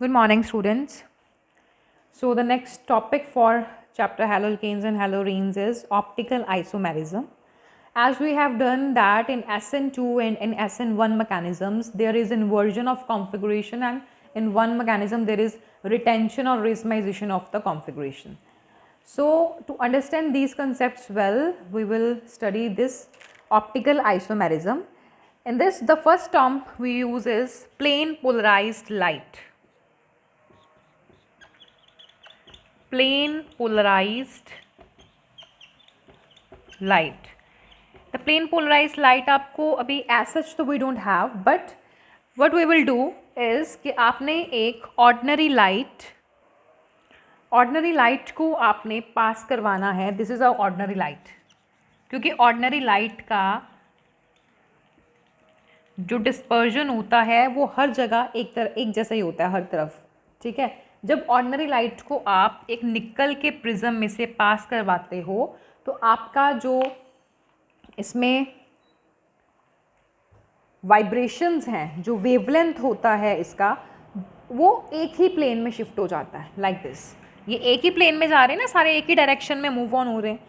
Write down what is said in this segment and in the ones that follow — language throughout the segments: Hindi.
Good morning, students. So the next topic for chapter haloalkanes and haloarenes is optical isomerism. As we have done that in SN2 and in SN1 mechanisms, there is inversion of configuration, and in one mechanism there is retention or racemization of the configuration. So to understand these concepts well, we will study this optical isomerism. In this, the first term we use is plane polarized light. Plane polarized light. The plane polarized light आपको अभी as such तो we don't have, but what we will do is कि आपने एक ordinary light को आपने पास करवाना है. This is a ordinary light, क्योंकि ordinary light का जो डिस्पर्जन होता है वो हर जगह एक जैसा ही होता है हर तरफ. ठीक है, जब ऑर्डिनरी लाइट को आप एक निकल के प्रिज्म में से पास करवाते हो तो आपका जो इसमें वाइब्रेशंस हैं, जो वेवलेंथ होता है इसका, वो एक ही प्लेन में शिफ्ट हो जाता है. लाइक दिस, ये एक ही प्लेन में जा रहे हैं ना, सारे एक ही डायरेक्शन में मूव ऑन हो रहे हैं.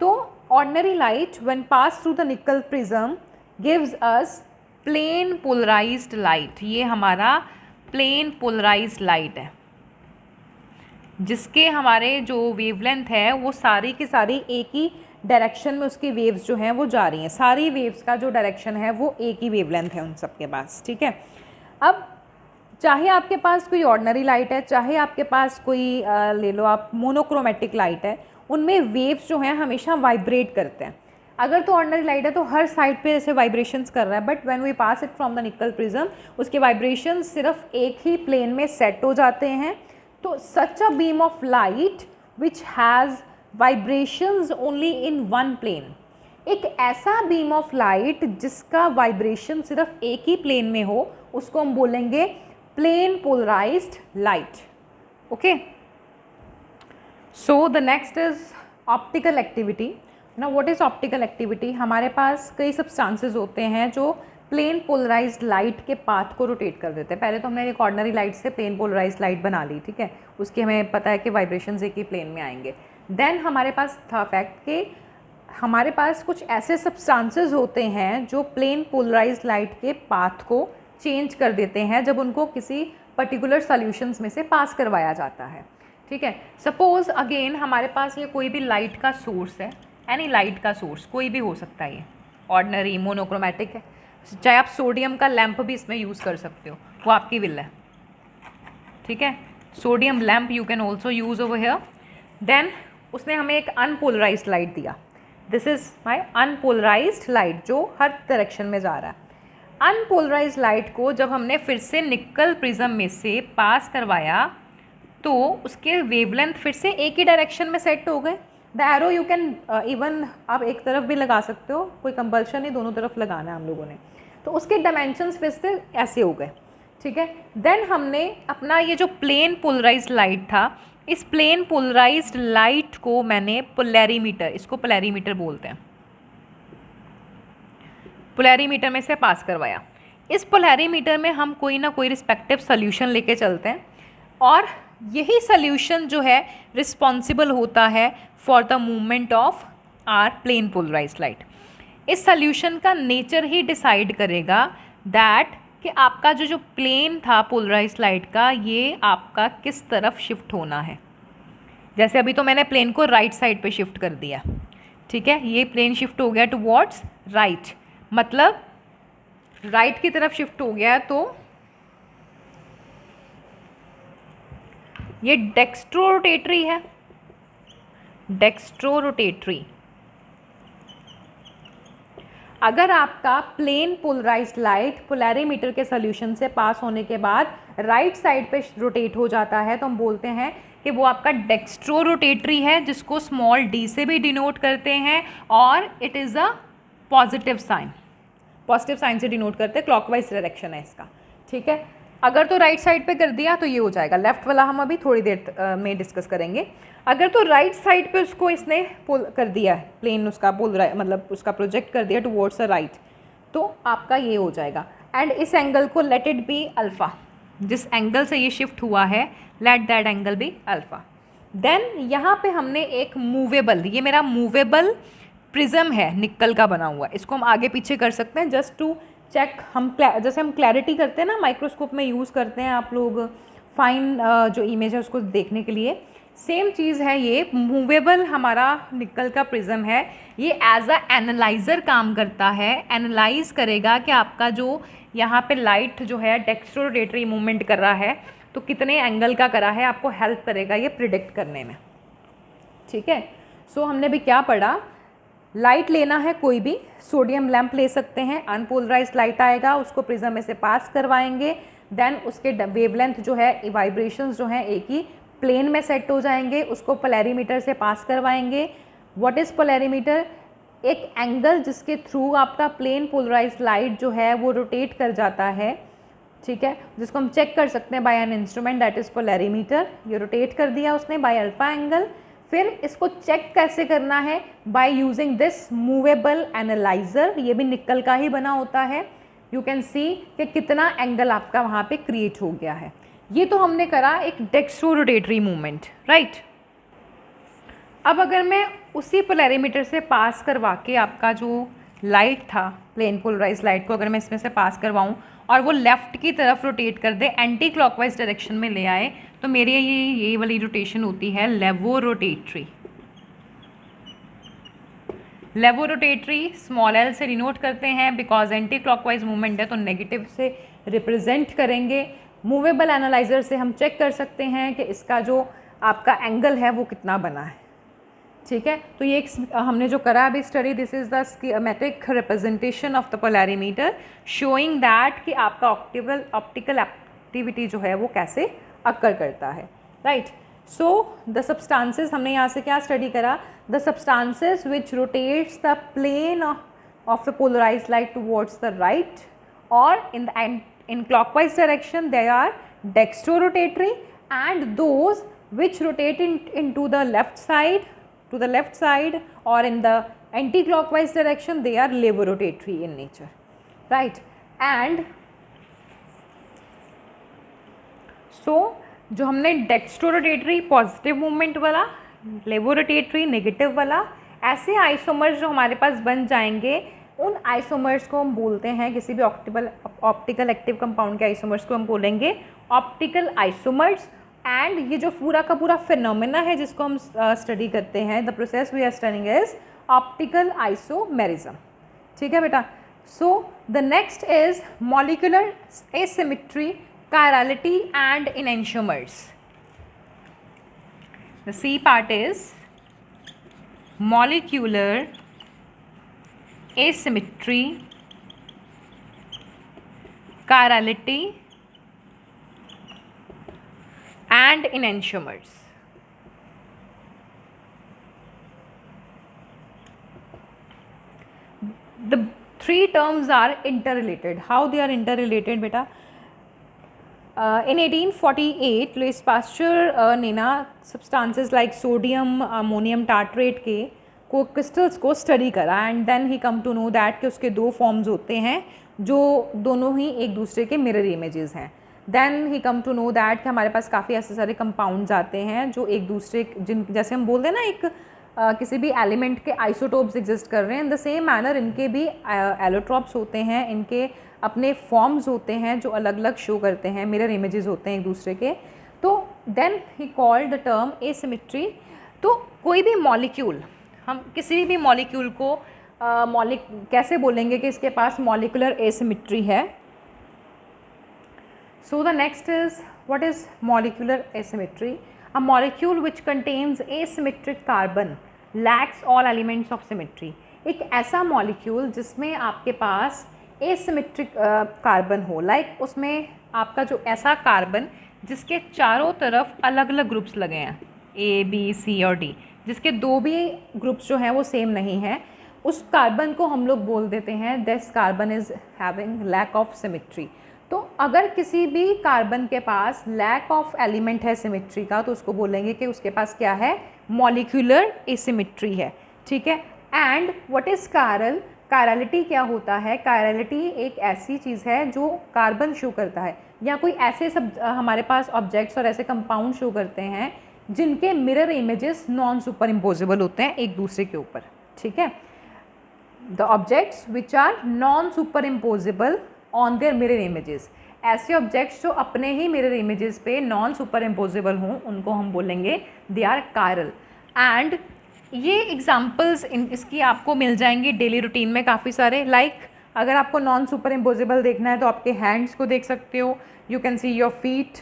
तो ordinary light when pass through the Nicol prism gives us plane polarised light. ये हमारा प्लेन पोलराइज्ड लाइट है जिसके हमारे जो वेवलेंथ है वो सारी की सारी एक ही डायरेक्शन में उसकी वेव्स जो हैं वो जा रही हैं. सारी वेव्स का जो डायरेक्शन है वो एक ही वेवलेंथ है उन सब के पास. ठीक है, अब चाहे आपके पास कोई ऑर्डिनरी लाइट है, चाहे आपके पास कोई ले लो आप मोनोक्रोमेटिक लाइट है, उनमें वेव्स जो हैं हमेशा वाइब्रेट करते हैं. अगर तो ऑर्डिनरी लाइट है तो हर साइड पे जैसे वाइब्रेशंस कर रहा है, but when we pass it from the Nicol prism उसके वाइब्रेशंस सिर्फ एक ही प्लेन में सेट हो जाते हैं. तो such a beam of light which has vibrations only in one plane, एक ऐसा बीम ऑफ लाइट जिसका वाइब्रेशन सिर्फ एक ही प्लेन में हो, उसको हम बोलेंगे plane polarised light. Okay, so the next is optical activity. ना व्हाट इज़ ऑप्टिकल एक्टिविटी? हमारे पास कई सब्सटेंसेस होते हैं जो प्लेन पोलराइज्ड लाइट के पाथ को रोटेट कर देते हैं. पहले तो हमने एक ऑर्डिनरी लाइट से प्लेन पोलराइज्ड लाइट बना ली. ठीक है, उसकी हमें पता है कि वाइब्रेशंस एक ही प्लेन में आएंगे. देन हमारे पास था फैक्ट कि हमारे पास कुछ ऐसे सब्सटेंसेस होते हैं जो प्लेन पोलराइज्ड लाइट के पाथ को चेंज कर देते हैं जब उनको किसी पर्टिकुलर सॉल्यूशंस में से पास करवाया जाता है. ठीक है, सपोज अगेन हमारे पास ये कोई भी लाइट का सोर्स है, एनी लाइट का सोर्स कोई भी हो सकता है, ये ऑर्डिनरी मोनोक्रोमेटिक है, चाहे आप सोडियम का लैंप भी इसमें यूज़ कर सकते हो, वो आपकी विल है. ठीक है, sodium lamp you can also use over here. Then उसने हमें एक अनपोलराइज्ड लाइट दिया. This is my unpolarised light जो हर डायरेक्शन में जा रहा है. अनपोलराइज्ड लाइट को जब हमने फिर से निकल प्रिज्म में से पास करवाया तो उसके वेवलेंथ फिर से एक ही डायरेक्शन में सेट हो गए. The arrow you can even आप एक तरफ भी लगा सकते हो, कोई कंपल्शन नहीं, दोनों तरफ लगाना है हम लोगों ने. तो उसके डायमेंशंस फिर से ऐसे हो गए. ठीक है, देन हमने अपना ये जो प्लेन पोलराइज्ड लाइट था, इस प्लेन पोलराइज्ड लाइट को मैंने पोलैरीमीटर, इसको पोलैरीमीटर बोलते हैं, पोलैरीमीटर में से पास करवाया. इस पोलैरीमीटर में हम कोई ना कोई रिस्पेक्टिव सोल्यूशन लेके चलते हैं और यही सोल्यूशन जो है रिस्पॉन्सिबल होता है for the movement of our plane polarised light. इस सोल्यूशन का नेचर ही डिसाइड करेगा दैट कि आपका जो प्लेन था पोलराइज्ड लाइट का, ये आपका किस तरफ शिफ्ट होना है. जैसे अभी तो मैंने प्लेन को राइट साइड पे शिफ्ट कर दिया. ठीक है, ये प्लेन शिफ्ट हो गया टुवर्ड्स राइट, मतलब राइट की तरफ शिफ्ट हो गया है. तो ये डेक्स्ट्रो रोटेटरी है, डेक्स्ट्रो रोटेटरी. अगर आपका प्लेन पोलराइज्ड लाइट पोलैरीमीटर के सोल्यूशन से पास होने के बाद राइट साइड पे रोटेट हो जाता है तो हम बोलते हैं कि वो आपका डेक्स्ट्रो रोटेटरी है, जिसको स्मॉल डी से भी डिनोट करते हैं, और it is a positive sign. Positive sign से डिनोट करते हैं, क्लॉकवाइज डायरेक्शन है इसका. ठीक है, अगर तो राइट साइड पे कर दिया तो ये हो जाएगा. लेफ्ट वाला हम अभी थोड़ी देर में डिस्कस करेंगे. अगर तो राइट साइड पे उसको इसने पुल कर दिया है, प्लेन उसका पुल मतलब उसका प्रोजेक्ट कर दिया टुवर्ड्स द राइट, तो आपका ये हो जाएगा. एंड इस एंगल को लेट इट बी अल्फ़ा. जिस एंगल से ये शिफ्ट हुआ है, let that angle be alpha. Then यहाँ पे हमने एक मूवेबल, ये मेरा मूवेबल प्रिज्म है निकल का बना हुआ, इसको हम आगे पीछे कर सकते हैं जस्ट टू चेक। हम जैसे हम क्लैरिटी करते हैं ना, माइक्रोस्कोप में यूज़ करते हैं आप लोग फाइन जो इमेज है उसको देखने के लिए, सेम चीज़ है ये। मूवेबल हमारा निकल का प्रिज्म है, ये एज अ एनालाइज़र काम करता है, एनालाइज करेगा कि आपका जो यहाँ पे लाइट जो है डेक्स्ट्रोरोटेटरी मूवमेंट कर रहा है तो कितने एंगल का करा है, आपको हेल्प करेगा ये प्रिडिक्ट करने में। ठीक है, सो हमने भी क्या पढ़ा, लाइट लेना है कोई भी, सोडियम लैंप ले सकते हैं, अनपोलराइज्ड लाइट आएगा, उसको प्रिज्म में से पास करवाएंगे, देन उसके वेवलेंथ जो है, वाइब्रेशंस जो हैं एक ही प्लेन में सेट हो जाएंगे, उसको पोलैरीमीटर से पास करवाएंगे। What is polarimeter? एक एंगल जिसके थ्रू आपका प्लेन पोलराइज्ड लाइट जो है वो रोटेट कर जाता है, ठीक है, जिसको हम चेक कर सकते हैं by an instrument that is polarimeter. ये रोटेट कर दिया उसने बाय अल्फा एंगल। फिर इसको चेक कैसे करना है? By using this movable analyser, ये भी निकल का ही बना होता है। यू कैन सी कि कितना एंगल आपका वहाँ पे क्रिएट हो गया है। ये तो हमने करा एक डेक्स्ट्रोरोटेटरी मूवमेंट, राइट। अब अगर मैं उसी पोलैरीमीटर से पास करवा के आपका जो लाइट था, प्लेन पोलराइज लाइट को अगर मैं इसमें से पास करवाऊँ और वो लेफ़्ट की तरफ रोटेट कर दे, एंटी क्लॉकवाइज डायरेक्शन में ले आए, तो मेरी ये वाली रोटेशन होती है लेवोरोटेटरी। लेवोरोटेटरी स्मॉल एल से डिनोट करते हैं, बिकॉज एंटी क्लॉकवाइज मूवमेंट है तो नेगेटिव से रिप्रेजेंट करेंगे। मूवेबल एनालाइजर से हम चेक कर सकते हैं कि इसका जो आपका एंगल है वो कितना बना है, ठीक है। तो ये एक हमने जो करा अभी study, this is the schematic representation of the polarimeter showing that कि आपका ऑप्टिकल एक्टिविटी जो है वो कैसे अक्कर करता है, राइट। सो द सब्सटेंसेस, हमने यहाँ से क्या स्टडी करा, the substances which rotates the plane of the polarised light towards the right और in clockwise direction they are dextrorotatory, and those which rotate into the left side or in the anti-clockwise direction they are levorotatory in nature, right. And so जो हमने डेक्स्ट्रोरोटेटरी पॉजिटिव मूवमेंट वाला, लेवोरोटेटरी नेगेटिव वाला, ऐसे आइसोमर्स जो हमारे पास बन जाएंगे, उन आइसोमर्स को हम बोलते हैं, किसी भी ऑप्टिकल एक्टिव कंपाउंड के आइसोमर्स को हम बोलेंगे ऑप्टिकल आइसोमर्स। एंड ये जो पूरा का पूरा फिनोमेना है जिसको हम स्टडी करते हैं, the process we are studying is optical isomerism, ठीक है बेटा। So the next is molecular asymmetry, chirality and enantiomers. The C part is molecular asymmetry, chirality and enantiomers. The three terms are interrelated. How they are interrelated, beta? In 1848 Louis Pasteur ने ना substances like sodium ammonium tartrate के को क्रिस्टल्स को स्टडी करा, and then he come to know that कि उसके दो फॉर्म्स होते हैं जो दोनों ही एक दूसरे के मिरर इमेजेस हैं। Then he come to know that कि हमारे पास काफ़ी ऐसे सारे कंपाउंड्स आते हैं जो एक दूसरे जिन, जैसे हम बोलते हैं ना एक किसी भी एलिमेंट के आइसोटोप्स एग्जिस्ट कर रहे हैं, इन द सेम मैनर इनके भी एलोट्रॉप्स होते हैं, इनके अपने फॉर्म्स होते हैं जो अलग अलग शो करते हैं, मिरर इमेजेस होते हैं एक दूसरे के। तो then he called the term asymmetry. तो कोई भी मॉलिक्यूल, हम किसी भी मॉलिक्यूल को कैसे बोलेंगे कि इसके पास मॉलिक्यूलर एसिमेट्री है। सो the next is what is molecular asymmetry? A molecule which contains asymmetric carbon lakhs all elements of symmetry. एक ऐसा मॉलिक्यूल जिसमें आपके पास एसिमेट्रिक कार्बन हो, लाइक उसमें आपका जो ऐसा कार्बन जिसके चारों तरफ अलग अलग ग्रुप्स लगे हैं, ए बी सी और डी, जिसके दो भी ग्रुप्स जो हैं वो सेम नहीं हैं, उस कार्बन को हम लोग बोल देते हैं this carbon is having lack of symmetry. तो अगर किसी भी कार्बन के पास लैक ऑफ एलिमेंट है सिमेट्री का, तो उसको बोलेंगे कि उसके पास क्या है, मॉलिक्यूलर एसिमेट्री है, ठीक है। एंड व्हाट इज़ कायरलिटी क्या होता है? कायरलिटी एक ऐसी चीज़ है जो कार्बन शो करता है, या कोई ऐसे सब हमारे पास ऑब्जेक्ट्स और ऐसे कंपाउंड शो करते हैं जिनके mirror images non super impossible होते हैं एक दूसरे के ऊपर, ठीक है। The objects which are non super impossible on their mirror images, ऐसे ऑब्जेक्ट्स जो अपने ही मिरर इमेजेस पे नॉन सुपर इम्पोजिबल हों उनको हम बोलेंगे दे आर कायरल। एंड ये एग्जाम्पल्स इसकी आपको मिल जाएंगी डेली रूटीन में काफ़ी सारे। अगर आपको नॉन सुपर इम्पोजिबल देखना है तो आपके हैंड्स को देख सकते हो, you can see your feet,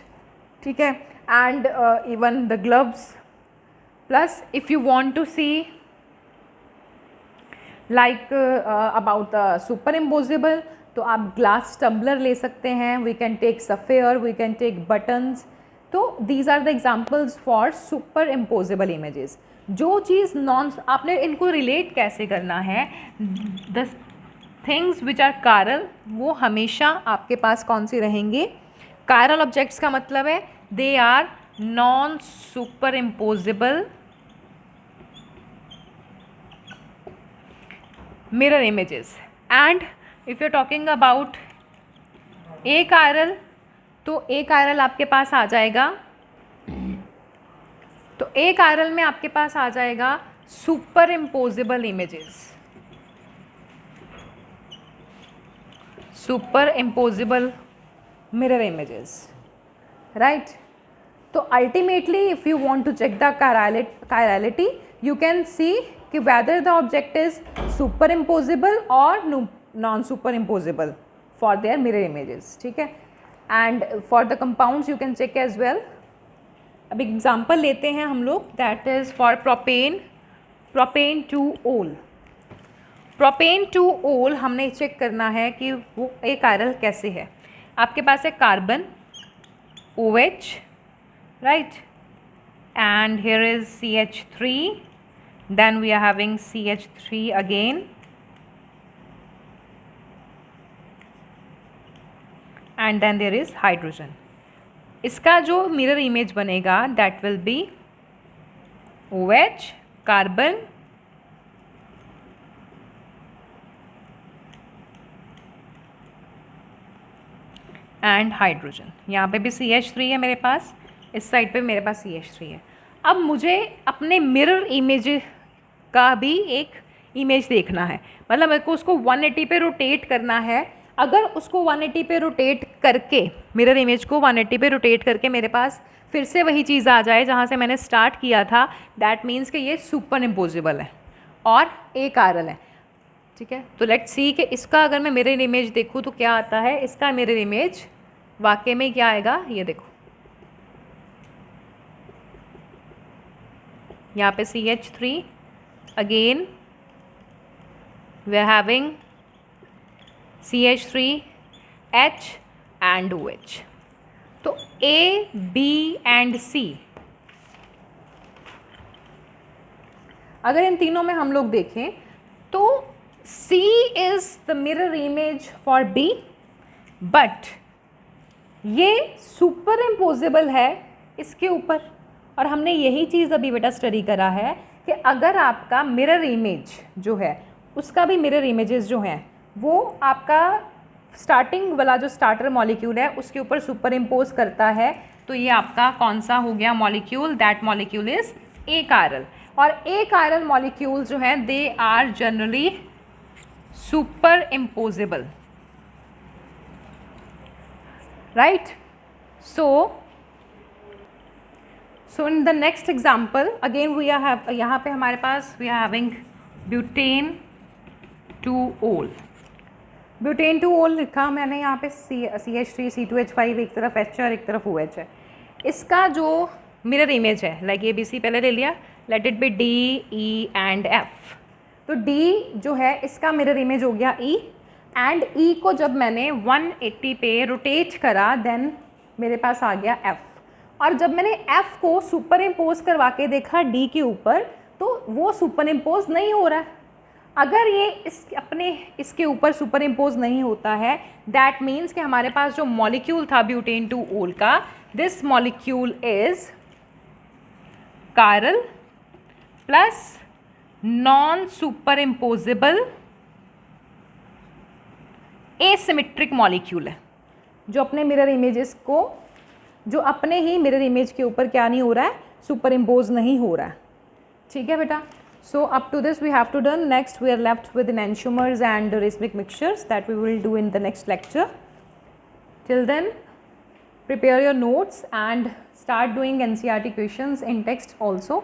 ठीक है, and even the gloves. Plus if you want to see about the superimposable तो आप ग्लास टम्बलर ले सकते हैं, we can take sapphire, we can take buttons. तो these are the examples for superimposable images. जो चीज़ नॉन, आपने इनको रिलेट कैसे करना है, the things which are chiral वो हमेशा आपके पास कौन सी रहेंगे, कायरल ऑब्जेक्ट्स का मतलब है they are non super imposable mirror images. And if you are talking about achiral तो ए कायरल आपके पास आ जाएगा, तो ए कायरल में आपके पास आ जाएगा superimposable images, super imposable mirror images, right. तो ultimately if you want to check the chirality you can see कि whether the object is superimposable or non-superimposable for their mirror images, ठीक है। and for the compounds you can check as well। अब एग्जाम्पल लेते हैं हम लोग, that is for propane, propane 2-ol। propane 2-ol हमने चेक करना है कि वो एक कायरल कैसे है। आपके पास है carbon OH, right, and here is CH3, then we are having CH3 again, and then there is hydrogen। इसका जो मिरर इमेज बनेगा that will be OH, carbon, and hydrogen. यहाँ पे भी CH3 है मेरे पास, इस साइड पे मेरे पास CH3 है। अब मुझे अपने मिरर इमेज का भी एक इमेज देखना है, मतलब मेरे को उसको 180 पे रोटेट करना है। अगर उसको 180 पे रोटेट करके, मिरर इमेज को 180 पे रोटेट करके मेरे पास फिर से वही चीज़ आ जाए जहाँ से मैंने स्टार्ट किया था, दैट मीन्स कि ये सुपर इम्पोजिबल है और ए कायरल है, ठीक है। तो लेट्स सी कि इसका अगर मैं मिरर इमेज देखूँ तो क्या आता है। इसका मिरर इमेज वाकई में क्या आएगा, ये देखो, यहाँ पे CH3 again we are having CH3H and OH। तो A, B and C, अगर इन तीनों में हम लोग देखें तो C is the mirror image for B, but ये सुपर इम्पोजिबल है इसके ऊपर। और हमने यही चीज़ अभी बेटा स्टडी करा है कि अगर आपका मिरर इमेज जो है उसका भी मिरर इमेजेस जो हैं वो आपका स्टार्टिंग वाला जो स्टार्टर मॉलिक्यूल है उसके ऊपर सुपर इम्पोज करता है, तो ये आपका कौन सा हो गया molecule, that molecule is achiral. और ए कायरल मॉलिक्यूल जो हैं they are generally super impossible, right. So in the next example again we are यहाँ पे हमारे पास we are having butane 2-ol। butane 2-ol लिखा मैंने यहाँ पे CH3 C2H5 एक तरफ H है और एक तरफ OH है। इसका जो मिरर इमेज है लाइक ABC पहले ले लिया, late it B D, E and F। तो D जो है इसका मिरर इमेज हो गया E, एंड E को जब मैंने 180 पे रोटेट करा देन मेरे पास आ गया F। और जब मैंने F को सुपर इम्पोज करवा के देखा D के ऊपर तो वो सुपर इम्पोज नहीं हो रहा है। अगर ये इसके ऊपर सुपर इम्पोज नहीं होता है दैट मीन्स कि हमारे पास जो मॉलिक्यूल था ब्यूटेन 2-ol का, this molecule is chiral plus non super imposable asymmetric molecule है। जो अपने मिरर इमेजेस को, जो अपने ही मिरर इमेज के ऊपर क्या नहीं हो रहा है, सुपर इम्पोज नहीं हो रहा है। ठीक है बेटा। So up to this we have to done. Next we are left with enantiomers and racemic mixtures that we will do in the next lecture. Till then, prepare your notes and start doing NCERT questions in text also.